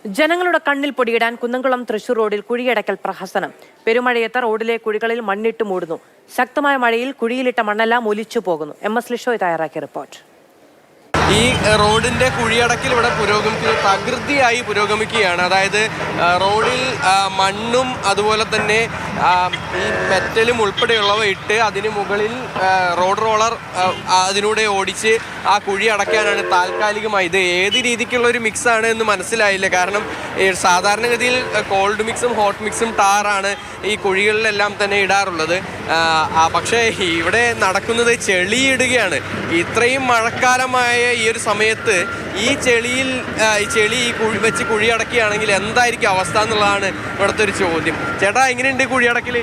ജനങ്ങളുടെ കണ്ണിൽ പൊടിയിടാൻ കുന്നംകുളം തൃശൂർ റോഡിൽ കുഴിയടക്കൽ പ്രഹസനം. പെരുമഴയത്ത് റോഡിലെ കുഴികളിൽ മണ്ണിട്ട് മൂടുന്നു. ശക്തമായ മഴയിൽ കുഴിയിലിട്ട മണ്ണെല്ലാം ഒലിച്ചു പോകുന്നു. MS ലിഷോയ് തയ്യാറാക്കിയ റിപ്പോർട്ട്. ഈ റോഡിന്റെ കുഴിയടക്കിൽ ഇവിടെ തകൃതിയായി പുരോഗമിക്കുകയാണ്. അതായത് റോഡിൽ മണ്ണും അതുപോലെ തന്നെ ഈ മെറ്റലും ഉൾപ്പെടെയുള്ളവ ഇട്ട് അതിന് മുകളിൽ റോഡ് റോളർ അതിലൂടെ ഓടിച്ച് ആ കുഴി അടയ്ക്കാനാണ് താൽക്കാലികമായി. ഇത് ഏത് രീതിക്കുള്ള ഒരു മിക്സാണ് എന്ന് മനസ്സിലായില്ല. കാരണം സാധാരണഗതിയിൽ കോൾഡ് മിക്സും ഹോട്ട് മിക്സും ടാറാണ് ഈ കുഴികളിലെല്ലാം തന്നെ ഇടാറുള്ളത്. പക്ഷേ ഇവിടെ നടക്കുന്നത് ചെളിയിടുകയാണ്. ഇത്രയും മഴക്കാലമായ ഈ ഒരു സമയത്ത് ഈ ചെളി വെച്ച് കുഴിയടക്കുകയാണെങ്കിൽ എന്തായിരിക്കും അവസ്ഥ എന്നുള്ളതാണ് ഇവിടുത്തെ ഒരു ചോദ്യം. ചേട്ടാ, എങ്ങനെയുണ്ട് കുഴിയടക്കൽ?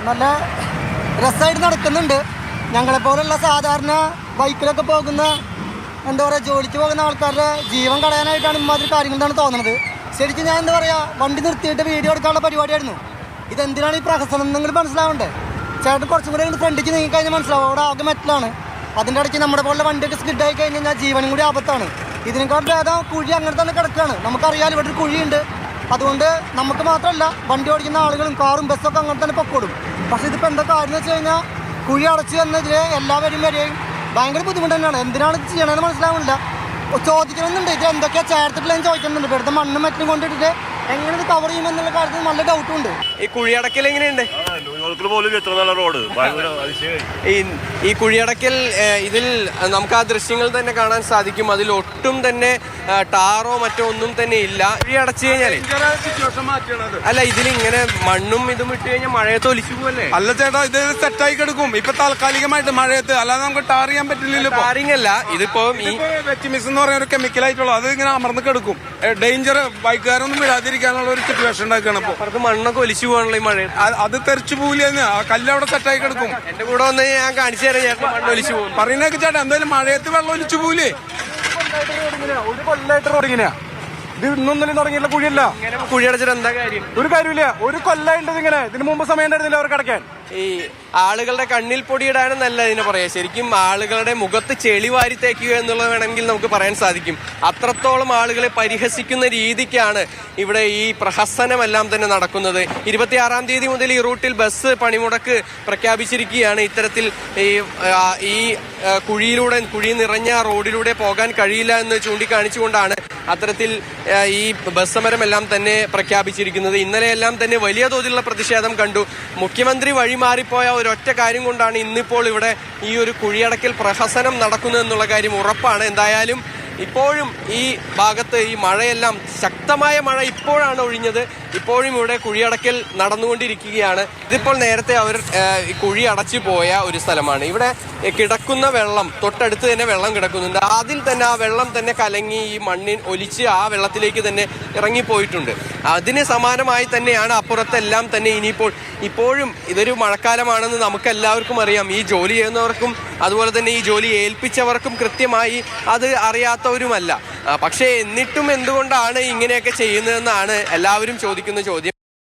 നല്ല രസമായിട്ട് നടക്കുന്നുണ്ട്. ഞങ്ങളെപ്പോലുള്ള സാധാരണ ബൈക്കിലൊക്കെ പോകുന്ന എന്താ പറയുക, ജോലിക്ക് പോകുന്ന ആൾക്കാരുടെ ജീവൻ കളയാനായിട്ടാണ് ഇമാതിരി കാര്യങ്ങളാണ് തോന്നുന്നത്. ശരിക്കും ഞാൻ എന്താ പറയുക, വണ്ടി നിർത്തിയിട്ട് വീഡിയോ എടുക്കാനുള്ള പരിപാടിയായിരുന്നു. ഇതെന്തിനാണ് ഈ പ്രഹസനം നിങ്ങൾ മനസ്സിലാവണ്ടേ? ചേട്ടൻ കുറച്ചും കൂടെ ഫ്രണ്ടിലേക്ക് നീങ്ങി കഴിഞ്ഞാൽ മനസ്സിലാവും. അവിടെ ആകെ മെറ്റലാണ്. അതിൻ്റെ ഇടയ്ക്ക് നമ്മുടെ പോലെ വണ്ടിയൊക്കെ സ്കിഡായി കഴിഞ്ഞാൽ ജീവനും കൂടി ആപത്താണ്. ഇതിനേക്കാൾ ഭേദം കുഴി അങ്ങനെ തന്നെ കിടക്കുകയാണ്. നമുക്കറിയാം ഇവിടെ ഒരു കുഴിയുണ്ട്. അതുകൊണ്ട് നമുക്ക് മാത്രമല്ല, വണ്ടി ഓടിക്കുന്ന ആളുകളും കാറും ബസ്സൊക്കെ അങ്ങനെ തന്നെ പൊക്കോടും. പക്ഷേ ഇതിപ്പോൾ എന്താ കാര്യം എന്ന് വെച്ച് കഴിഞ്ഞാൽ, കുഴി അടച്ച് എന്നതിൽ എല്ലാവരും വരെയും ഭയങ്കര ബുദ്ധിമുട്ട് തന്നെയാണ്. എന്തിനാണ് ഇത് ചെയ്യണമെന്ന് മനസ്സിലാവുന്നില്ല. ചോദിക്കണമെന്നുണ്ട്, ഇത് എന്തൊക്കെയാണ് ചേർത്തിട്ടില്ലെന്ന് ചോദിക്കുന്നുണ്ട്. ഇവിടുത്തെ മണ്ണും മറ്റും കൊണ്ടിട്ട് എങ്ങനെ ഇത് കവർ ചെയ്യുമെന്നുള്ള കാര്യത്തിൽ നല്ല ഡൗട്ടും ഉണ്ട്. ഈ കുഴിയടക്കൽ എങ്ങനെയുണ്ട്? ഈ കുഴിയടക്കൽ ഇതിൽ നമുക്ക് ആ ദൃശ്യങ്ങൾ തന്നെ കാണാൻ സാധിക്കും. അതിൽ ഒട്ടും തന്നെ ടാറോ മറ്റോ ഒന്നും തന്നെ ഇല്ല. കുഴിയടച്ചു കഴിഞ്ഞാൽ അല്ല, ഇതിലിങ്ങനെ മണ്ണും ഇതും ഇട്ട് കഴിഞ്ഞാൽ മഴയത്ത് ഒലിച്ചു പോവല്ലേ? അല്ല ചേട്ടാ, ഇത് സെറ്റായി കിടക്കും ഇപ്പൊ താൽക്കാലികമായിട്ട് മഴയത്ത്. അല്ലാതെ നമുക്ക് ടാർ ചെയ്യാൻ പറ്റില്ലല്ലോ. ടാറിങ് അല്ല, ഇതിപ്പോ വെറ്റിമിസ് എന്ന് പറയുന്ന ഒരു കെമിക്കൽ ആയിട്ടുള്ള അത് ഇങ്ങനെ അമർന്ന് കിടക്കും. ഡേഞ്ചർ, ബൈക്കുകാരൊന്നും വിടാതിരിക്കാനുള്ള ഒരു സിറ്റുവേഷൻ ഉണ്ടാക്കുകയാണ്. അപ്പൊ മണ്ണൊക്കെ ഒലിച്ചു പോകാനുള്ള ഈ മഴ അത് തെറിച്ചു പോവില്ല. ആ കല്ല് അവിടെ സെറ്റായി കിടക്കും. എന്റെ കൂടെ വന്ന് ഞാൻ കാണിച്ചു തരാം ചേട്ടൻ. മണ്ണ് ഒലിച്ചു പോകും പറയുന്നതൊക്കെ ചേട്ടാ, എന്തായാലും മഴയത്ത് വെള്ളം ഒലിച്ചു പോവില്ലേ? ഒരു കൊല്ലായിട്ട് റോഡ് ഇങ്ങനെയാ. ഇത് ഇന്നൊന്നും തുടങ്ങിയില്ല കുഴിയല്ല. കുഴി അടച്ചിട്ട് എന്താ കാര്യം? ഒരു കാര്യമില്ല. ഒരു കൊല്ലായിട്ട് ഇങ്ങനെ. ഇതിന് മുമ്പ് സമയം ഉണ്ടായിരുന്നില്ല അവർക്ക് അടയ്ക്കാൻ. ഈ ആളുകളുടെ കണ്ണിൽ പൊടിയിടാനെന്നല്ല ഇതിനെ പറയാ. ശരിക്കും ആളുകളുടെ മുഖത്ത് ചെളി വാരി തേക്കുക എന്നുള്ളത് വേണമെങ്കിൽ നമുക്ക് പറയാൻ സാധിക്കും. അത്രത്തോളം ആളുകളെ പരിഹസിക്കുന്ന രീതിക്കാണ് ഇവിടെ ഈ പ്രഹസനമെല്ലാം തന്നെ നടക്കുന്നത്. 26-ാം തീയതി മുതൽ ഈ റൂട്ടിൽ ബസ് പണിമുടക്ക് പ്രഖ്യാപിച്ചിരിക്കുകയാണ്. ഇത്തരത്തിൽ ഈ കുഴി നിറഞ്ഞ റോഡിലൂടെ പോകാൻ കഴിയില്ല എന്ന് ചൂണ്ടിക്കാണിച്ചുകൊണ്ടാണ് അത്തരത്തിൽ ഈ ബസ് സമരമെല്ലാം തന്നെ പ്രഖ്യാപിച്ചിരിക്കുന്നത്. ഇന്നലെയെല്ലാം തന്നെ വലിയ തോതിലുള്ള പ്രതിഷേധം കണ്ടു. മുഖ്യമന്ത്രി വഴിമാറിപ്പോയ ഒരൊറ്റ കാര്യം കൊണ്ടാണ് ഇന്നിപ്പോൾ ഇവിടെ ഈ ഒരു കുഴിയടക്കൽ പ്രഹസനം നടക്കുന്നത് എന്നുള്ള കാര്യം ഉറപ്പാണ്. എന്തായാലും ഇപ്പോഴും ഈ ഭാഗത്ത് ഈ മഴയെല്ലാം, ശക്തമായ മഴ ഇപ്പോഴാണ് ഒഴിഞ്ഞത്. ഇപ്പോഴും ഇവിടെ കുഴിയടക്കൽ നടന്നുകൊണ്ടിരിക്കുകയാണ്. ഇതിപ്പോൾ നേരത്തെ അവർ കുഴി അടച്ചു പോയ ഒരു സ്ഥലമാണ്. ഇവിടെ കിടക്കുന്ന വെള്ളം, തൊട്ടടുത്ത് തന്നെ വെള്ളം കിടക്കുന്നുണ്ട്. അതിൽ തന്നെ ആ വെള്ളം തന്നെ കലങ്ങി ഈ മണ്ണിൽ ഒലിച്ച് ആ വെള്ളത്തിലേക്ക് തന്നെ ഇറങ്ങിപ്പോയിട്ടുണ്ട്. അതിന് സമാനമായി തന്നെയാണ് അപ്പുറത്തെല്ലാം തന്നെ. ഇപ്പോഴും ഇതൊരു മഴക്കാലമാണെന്ന് നമുക്കെല്ലാവർക്കും അറിയാം. ഈ ജോലി ചെയ്യുന്നവർക്കും അതുപോലെ തന്നെ ഈ ജോലി ഏൽപ്പിച്ചവർക്കും കൃത്യമായി അത് അറിയാത്തവരുമല്ല. പക്ഷേ എന്നിട്ടും എന്തുകൊണ്ടാണ് ഇങ്ങനെയൊക്കെ ചെയ്യുന്നതെന്നാണ് എല്ലാവരും ചോദിക്കുന്ന ചോദ്യം.